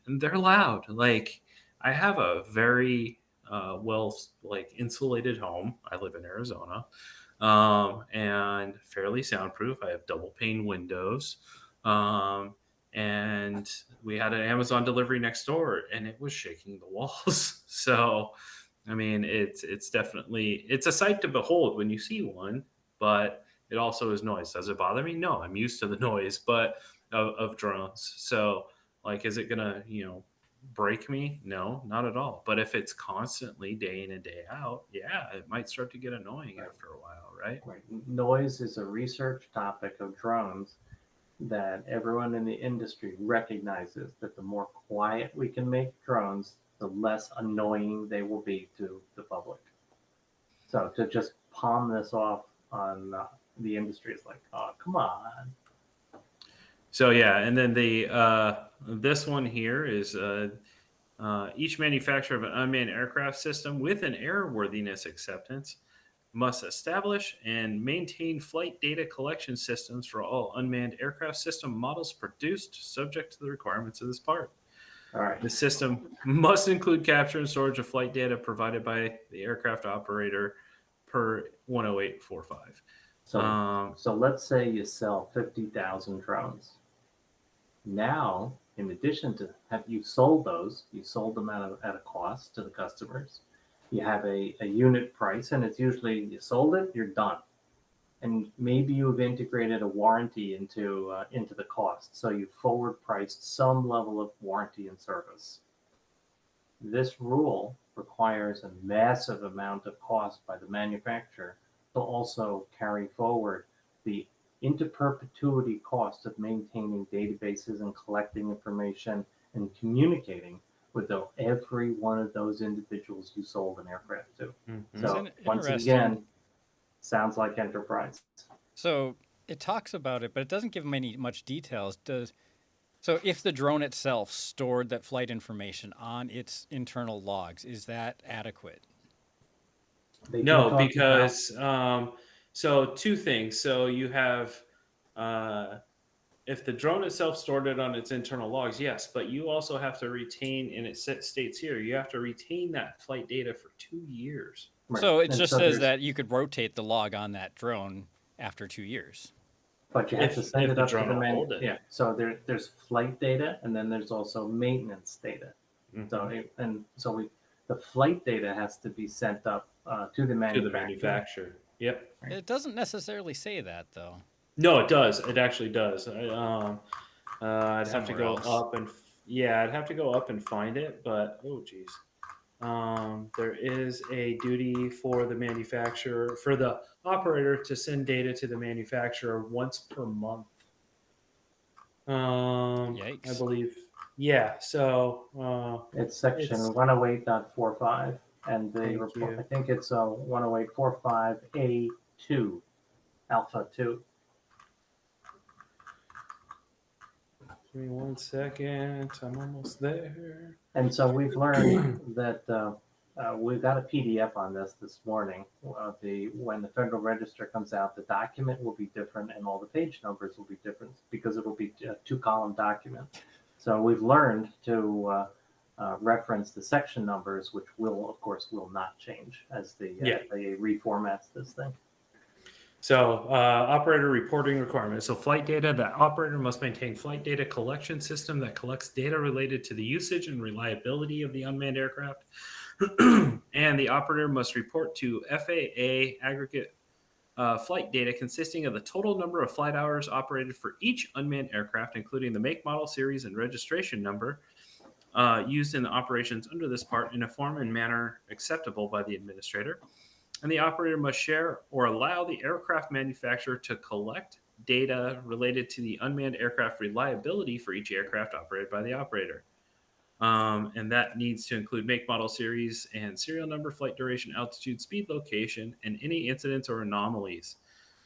and they're loud. Like I have a very well like insulated home. I live in Arizona, and fairly soundproof. I have double pane windows, um, and we had an Amazon delivery next door, and it was shaking the walls. So, I mean, it's definitely it's a sight to behold when you see one, but it also is noise. Does it bother me? No, I'm used to the noise, but of drones. So, like, is it gonna break me? No, not at all. But if it's constantly day in and day out, yeah, it might start to get annoying Right. after a while, right? Right. Noise is a research topic of drones that everyone in the industry recognizes that the more quiet we can make drones, the less annoying they will be to the public. So to just palm this off on the industry is like, oh, come on. So yeah, and then the this one here is each manufacturer of an unmanned aircraft system with an airworthiness acceptance must establish and maintain flight data collection systems for all unmanned aircraft system models produced, subject to the requirements of this part. All right. The system must include capture and storage of flight data provided by the aircraft operator per 10845. So let's say you sell 50,000 drones. Now, in addition to have you sold those, you sold them at a cost to the customers. You have a unit price, and it's usually you sold it, you're done. And maybe you've integrated a warranty into the cost, so you forward priced some level of warranty and service. This rule requires a massive amount of cost by the manufacturer to also carry forward the into perpetuity cost of maintaining databases and collecting information and communicating with every one of those individuals you sold an aircraft to. Mhm. So once Interesting. again, sounds like enterprise. So it talks about it, but it doesn't give much details. So if the drone itself stored that flight information on its internal logs, is that adequate? They do No, talk about because so two things. So you have uh, if the drone itself stored it on its internal logs, yes, but you also have to retain, and it states here, you have to retain that flight data for 2 years. right, So it and just so says there's that you could rotate the log on that drone after 2 years. but you have to send If it the up to drone the will man. hold it. Yeah, so there's flight data, and then there's also maintenance data. So Mhm. the flight data has to be sent up to the To the manufacturer. manufacturer. Yep. Right. It doesn't necessarily say that though. No, it does. It actually does. I'd have to Somewhere go else. up and yeah, I'd have to go up and find it. But oh, geez, there is a duty for the manufacturer for the operator to send data to the manufacturer once per month. I Yikes. believe. Yeah. So It's section it's 108.45, and the thank report. you. I think it's 108.45A2, Alpha 2. Give me 1 second. I'm almost there. And so we've learned that we got a PDF on this morning. When the Federal Register comes out, the document will be different, and all the page numbers will be different because it will be a two-column document. So we've learned to reference the section numbers, which of course, will not change as the Yeah. FAA reformats this thing. So, operator reporting requirements. So, flight data, the operator must maintain flight data collection system that collects data related to the usage and reliability of the unmanned aircraft. And the operator must report to FAA aggregate flight data consisting of the total number of flight hours operated for each unmanned aircraft, including the make, model, series, and registration number used in the operations under this part in a form and manner acceptable by the administrator. And the operator must share or allow the aircraft manufacturer to collect data related to the unmanned aircraft reliability for each aircraft operated by the operator. And that needs to include make, model, series, and serial number, flight duration, altitude, speed, location, and any incidents or anomalies.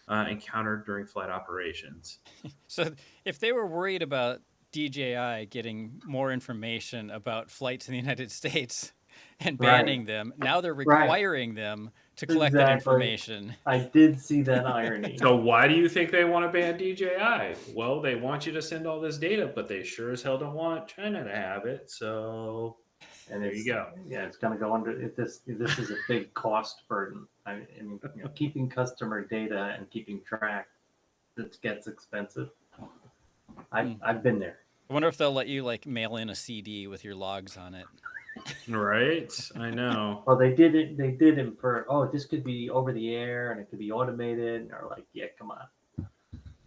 encountered during flight operations. So if they were worried about DJI getting more information about flights in the United States and banning them, now they're requiring them to collect that information. I did see that irony. So why do you think they want to ban DJI? Well, they want you to send all this data, but they sure as hell don't want China to have it. So And there you go. Yeah, it's going to go under. This is a big cost burden. I mean, keeping customer data and keeping track, it gets expensive. I've been there. I wonder if they'll let you like mail in a CD with your logs on it. Right? I know. Well, they did it. They did it for this could be over the air and it could be automated. And they're like, yeah, come on.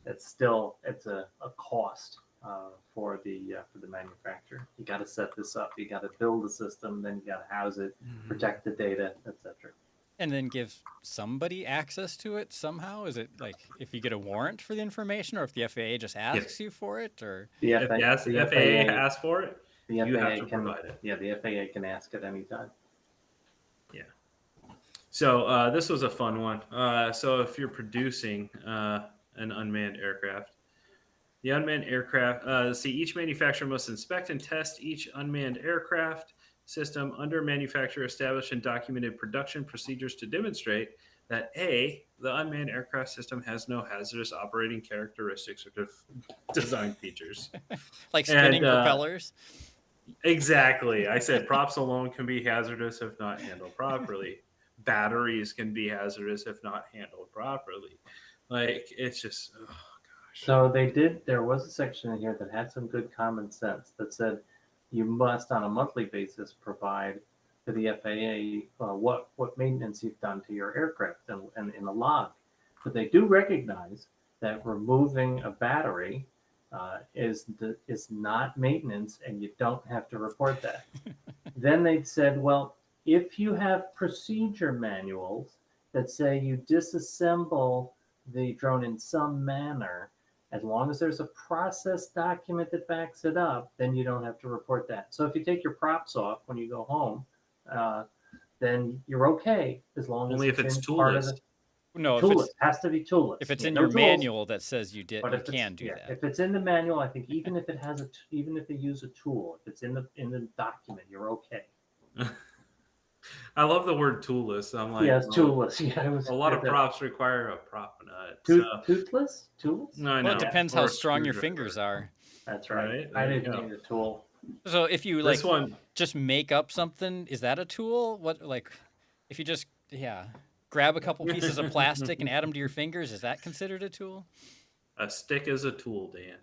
It's a cost for the manufacturer. You got to set this up. You got to build the system. Then you got to house it, protect the data, etc. And then give somebody access to it somehow? Is it like if you get a warrant for the information, or if the FAA just asks you for it, or If the FAA asks for it, the you FAA have to provide it. Yeah, the FAA can ask at any time. Yeah. So this was a fun one. So if you're producing an unmanned aircraft, the unmanned aircraft, each manufacturer must inspect and test each unmanned aircraft system under manufacturer established and documented production procedures to demonstrate that A, the unmanned aircraft system has no hazardous operating characteristics or design features. like spinning propellers? Exactly. I said props alone can be hazardous if not handled properly. Batteries can be hazardous if not handled properly. Like, it's just, oh gosh. So there was a section in here that had some good common sense that said you must on a monthly basis provide to the FAA what maintenance you've done to your aircraft and in a log. But they do recognize that removing a battery is not maintenance, and you don't have to report that. Then they said, well, if you have procedure manuals that say you disassemble the drone in some manner, as long as there's a process document that backs it up, then you don't have to report that. So if you take your props off when you go home, then you're okay as long Only as if it's part of toolless. No, toolless. Has to be toolless. if it's Yeah, in no your tools. manual that says you But you if can do that. If it's in the manual, I think even if even if they use a tool, if it's in the document, you're okay. I love the word toolless. I'm like, Yes, toolless. Yeah, it was a lot of props require a prop nut. toothless. Tools. No, I know. Well, it depends how Or a strong your screwdriver. fingers are. That's right. Right, I there you didn't go. need a tool. So if you This one, just make up something, is that a tool? What, like, if you just grab a couple pieces of plastic and add them to your fingers, is that considered a tool? a stick is a tool, Dan.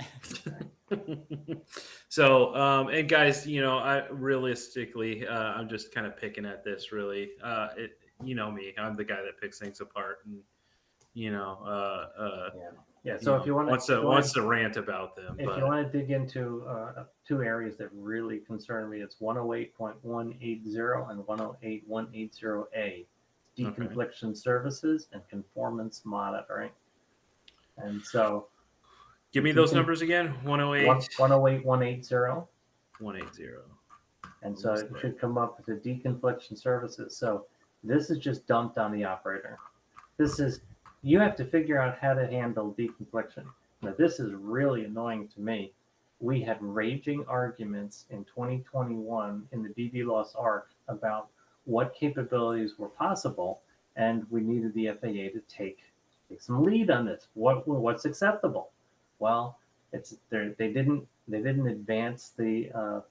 So, and guys, I realistically, I'm just kind of picking at this. Really, you know me, I'm the guy that picks things apart, and Yeah. So if you want wants to rant about them, if you want to dig into two areas that really concern me, it's 108.180 and 108.180A, deconfliction services and conformance monitoring. And so, give me those numbers again. 108. 108.180. 180. And so it should come up with the deconfliction services. So this is just dumped on the operator. You have to figure out how to handle deconfliction. Now, this is really annoying to me. We had raging arguments in 2021 in the BVLOS ARC about what capabilities were possible, and we needed the FAA to take some lead on this. What's acceptable? Well, they didn't advance the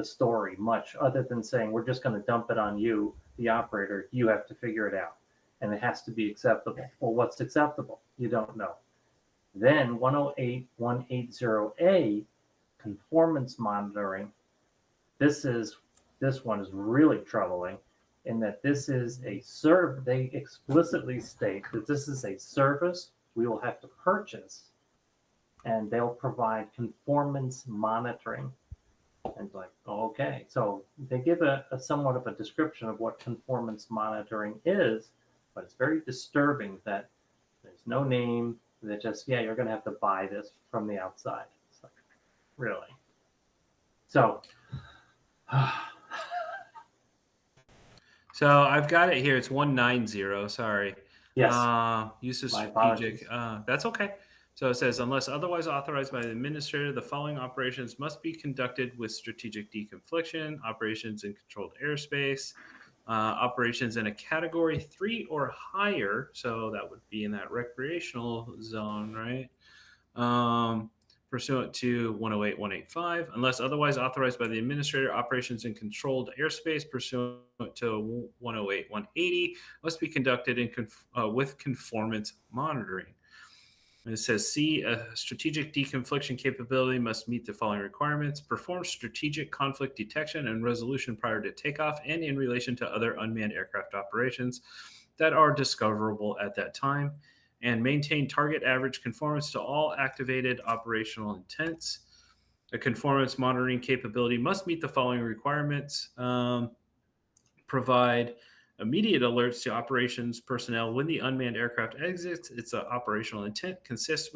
story much, other than saying we're just going to dump it on you, the operator. You have to figure it out, and it has to be acceptable. Well, what's acceptable? You don't know. Then 108.180A, conformance monitoring. This one is really troubling, in that this is a they explicitly state that this is a service we will have to purchase, and they'll provide conformance monitoring. And like, okay, so they give a somewhat of a description of what conformance monitoring is, but it's very disturbing that there's no name. That just, you're going to have to buy this from the outside. It's like, really? So, So I've got it here. It's 190. Sorry. Yes. Use of My strategic. apologies. That's okay. So it says, unless otherwise authorized by the administrator, the following operations must be conducted with strategic deconfliction: operations in controlled airspace, operations in a category 3 or higher. So that would be in that recreational zone, right? Pursuant to 108, 185, unless otherwise authorized by the administrator, operations in controlled airspace pursuant to 108, 180 must be conducted with conformance monitoring. And it says C, a strategic deconfliction capability must meet the following requirements: perform strategic conflict detection and resolution prior to takeoff and in relation to other unmanned aircraft operations that are discoverable at that time, and maintain target average conformance to all activated operational intents. A conformance monitoring capability must meet the following requirements: provide immediate alerts to operations personnel when the unmanned aircraft exits its operational intent consistent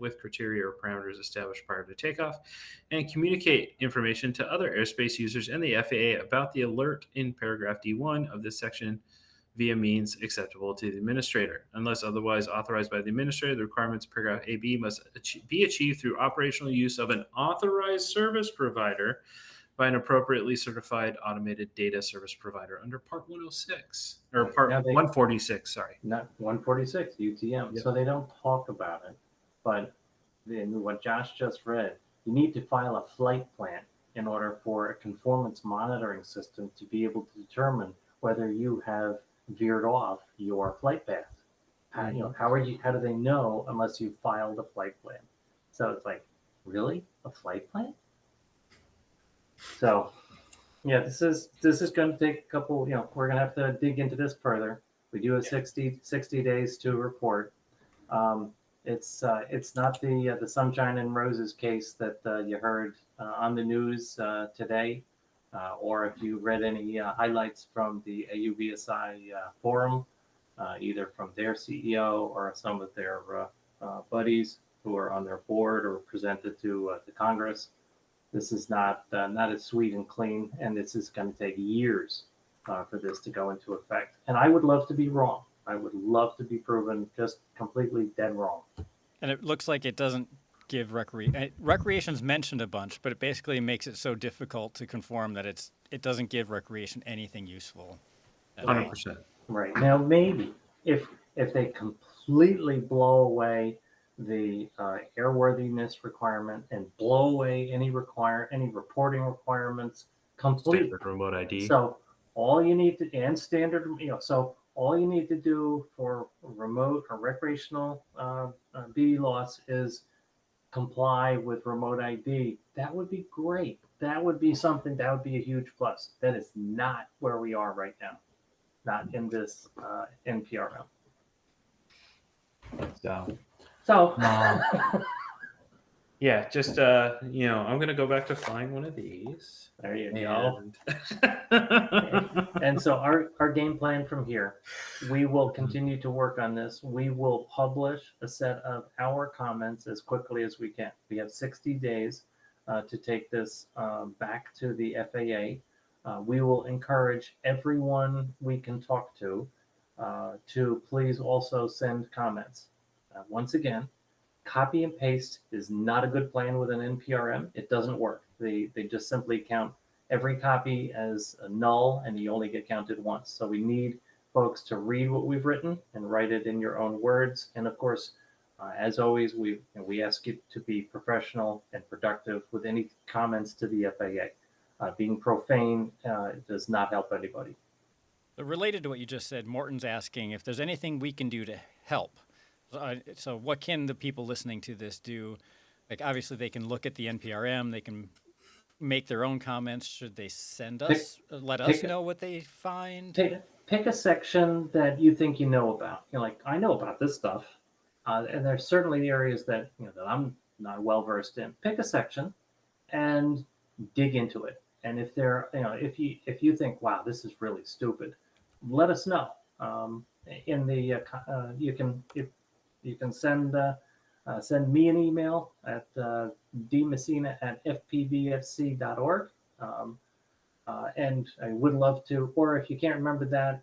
with criteria or parameters established prior to takeoff, and communicate information to other airspace users and the FAA about the alert in paragraph D1 of this section via means acceptable to the administrator. Unless otherwise authorized by the administrator, the requirements of paragraph AB must be achieved through operational use of an authorized service provider by an appropriately certified automated data service provider under Part 106 or Part Now they- 146. Sorry. Not 146 UTM. Yep. So they don't talk about it. But in what Josh just read, you need to file a flight plan in order for a conformance monitoring system to be able to determine whether you have veered off your flight path. How do they know unless you filed a flight plan? So it's like, really? A flight plan? So yeah, this is going to take a couple, we're going to have to dig into this further. We do have 60 days to report. It's not the Sunshine and Roses case that you heard on the news today, or if you read any highlights from the AUVSI forum, either from their CEO or some of their buddies who are on their board or presented to the Congress. This is not as sweet and clean, and this is going to take years for this to go into effect. And I would love to be wrong. I would love to be proven just completely dead wrong. And it looks like it doesn't give recreation's mentioned a bunch, but it basically makes it so difficult to conform that it doesn't give recreation anything useful. 100%. Right. Now, maybe if they completely blow away the airworthiness requirement and blow away any reporting requirements completely. Standard remote ID. So all you need to, and standard, so all you need to do for remote or recreational BVLOS is comply with remote ID. That would be great. That would be something, that would be a huge plus. That is not where we are right now. Not in this NPRM. So yeah, just I'm gonna go back to flying one of these. There you go. And so our game plan from here, we will continue to work on this. We will publish a set of our comments as quickly as we can. We have 60 days to take this back to the FAA. We will encourage everyone we can talk to please also send comments. Once again, copy and paste is not a good plan with an NPRM. It doesn't work. They just simply count every copy as a null, and you only get counted once. So we need folks to read what we've written and write it in your own words. And of course, as always, we ask you to be professional and productive with any comments to the FAA. Being profane does not help anybody. Related to what you just said, Morton's asking if there's anything we can do to help. So what can the people listening to this do? Like, obviously, they can look at the NPRM. They can make their own comments. Should they send us, let us know what they find? Pick a section that you think you know about. You're like, I know about this stuff. And there's certainly the areas that, that I'm not well versed in. Pick a section and dig into it. And if there, if you think, wow, this is really stupid, let us know. In the you can send me an email at dmessina@fpvfc.org. And I would love to, or if you can't remember that,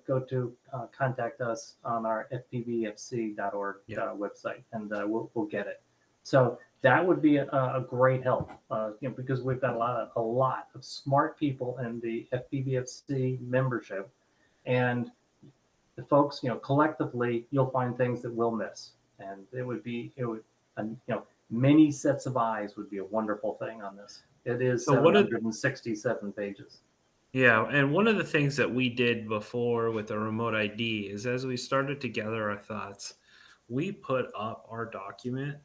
go to contact us on our fpvfc.org Yeah. website, and we'll get it. So that would be a great help, because we've got a lot of smart people in the FPVFC membership, and the folks, collectively, you'll find things that we'll miss, and it would, many sets of eyes would be a wonderful thing on this. It is So what are 767 pages. Yeah, and one of the things that we did before with the remote ID is as we started to gather our thoughts, we put up our document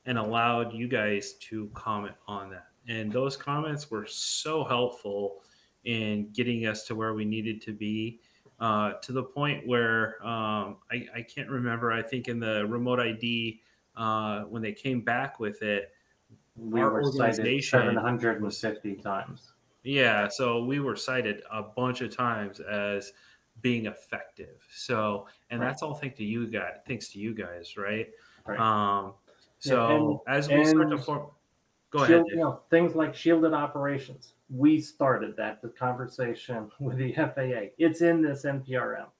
and allowed you guys to comment on that. And those comments were so helpful in getting us to where we needed to be, to the point where I can't remember, I think in the remote ID, when they came back with it, We our were cited organization was 750 times. yeah, so we were cited a bunch of times as being effective. So, and Right. that's all thanks to you guys, right? Right. Um, Yeah, so as we start to and form, go ahead, Dave. things like shielded operations. We started the conversation with the FAA. It's in this NPRM,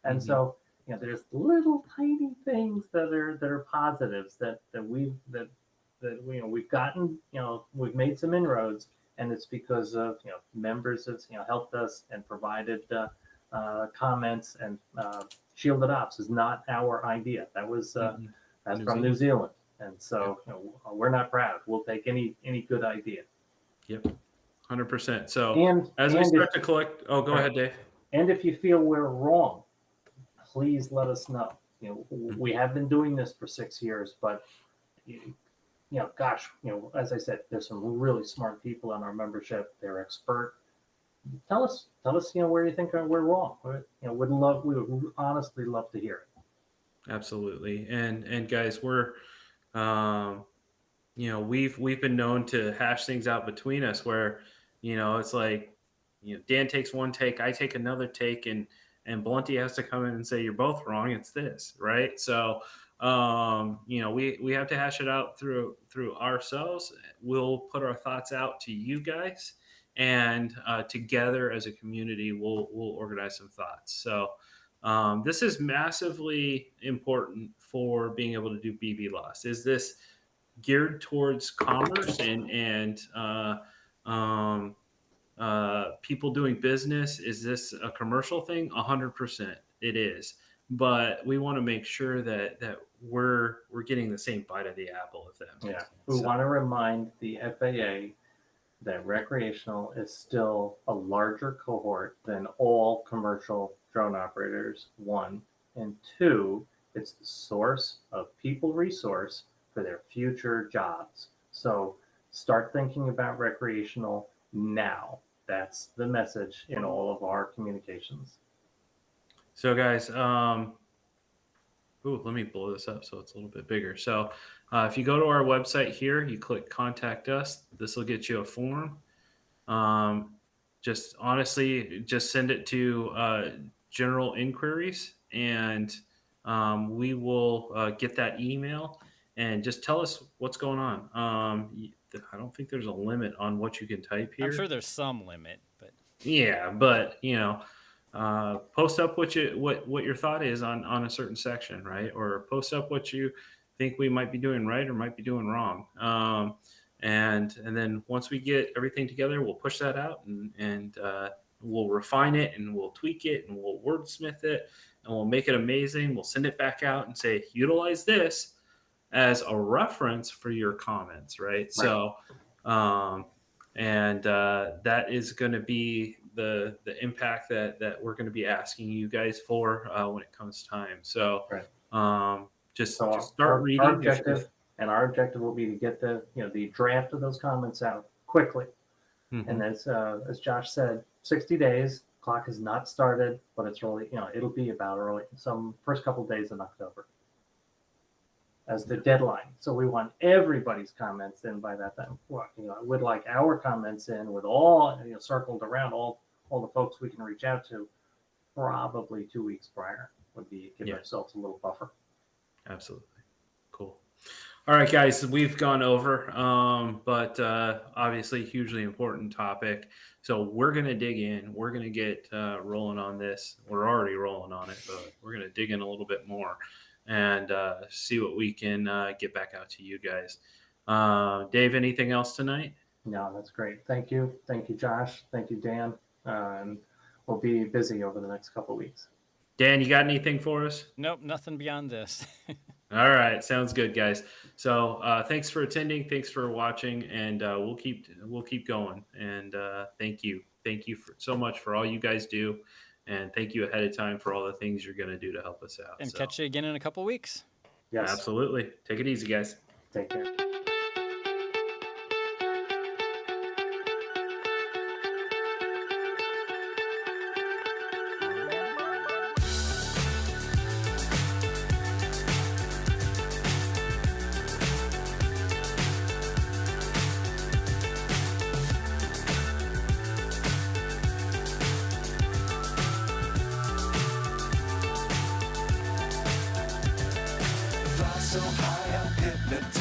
and Mhm. so there's little tiny things that are positives we've gotten. We've made some inroads, and it's because of members have helped us and provided comments, and shielded ops is not our idea. That was Mhm. that's New from New Zealand. Zealand. And so we're not proud. We'll take any good idea. Yep, 100%. So And as we and if start to collect, oh, go right, ahead, Dave. and if you feel we're wrong, please let us know. We have been doing this for 6 years, but gosh, as I said, there's some really smart people in our membership. They're expert. Tell us, where you think we're wrong. We would honestly love to hear it. Absolutely. And guys, we're we've been known to hash things out between us where, it's like, Dan takes one take, I take another take, and Blunty has to come in and say, you're both wrong. It's this, right? So, we have to hash it out through ourselves. We'll put our thoughts out to you guys, and together as a community, we'll organize some thoughts. So, this is massively important for being able to do BVLOS. Is this geared towards commerce and people doing business? Is this a commercial thing? 100% it is. But we want to make sure that we're getting the same bite of the apple, if that makes Yeah, sense. we So, want to remind the FAA that recreational is still a larger cohort than all commercial drone operators, one. And two, it's the source of people resource for their future jobs. So start thinking about recreational now. That's the message in all of our communications. so guys, let me blow this up so it's a little bit bigger. So, if you go to our website here, you click contact us. This will get you a form. Just honestly, just send it to general inquiries, and we will get that email and just tell us what's going on. I don't think there's a limit on what you can type I'm sure here. there's some limit, but Yeah, but post up what your thought is on a certain section, right? Or post up what you think we might be doing right or might be doing wrong. And then once we get everything together, we'll push that out, and we'll refine it, and we'll tweak it, and we'll wordsmith it, and we'll make it amazing. We'll send it back out and say, utilize this as a reference for your comments, right? Right. So, and that is going to be the impact that we're going to be asking you guys for when it comes time. So, Right. just So start our reading. objective will be to get the draft of those comments out quickly. Mhm. And as Josh said, 60 days. Clock has not started, but it's really it'll be about some first couple of days in October as the deadline. So we want everybody's comments in by that time. Well, I would like our comments in with all circled around all the folks we can reach out to. Probably 2 weeks prior would be give ourselves a little buffer. Absolutely. Cool. All right, guys, we've gone over, but obviously hugely important topic. So we're going to dig in. We're going to get rolling on this. We're already rolling on it, but we're going to dig in a little bit more and see what we can get back out to you guys. Dave, anything else tonight? No, that's great. Thank you. Thank you, Josh. Thank you, Dan. And we'll be busy over the next couple of weeks. Dan, you got anything for us? Nope, nothing beyond this. All right, sounds good, guys. So thanks for attending, thanks for watching, and we'll keep going. And thank you so much for all you guys do, and thank you ahead of time for all the things you're going to do to help us out. And catch you again in a couple weeks. Yes. Absolutely. Take it easy, guys. Take care. Fly so high, I'm hypnotized.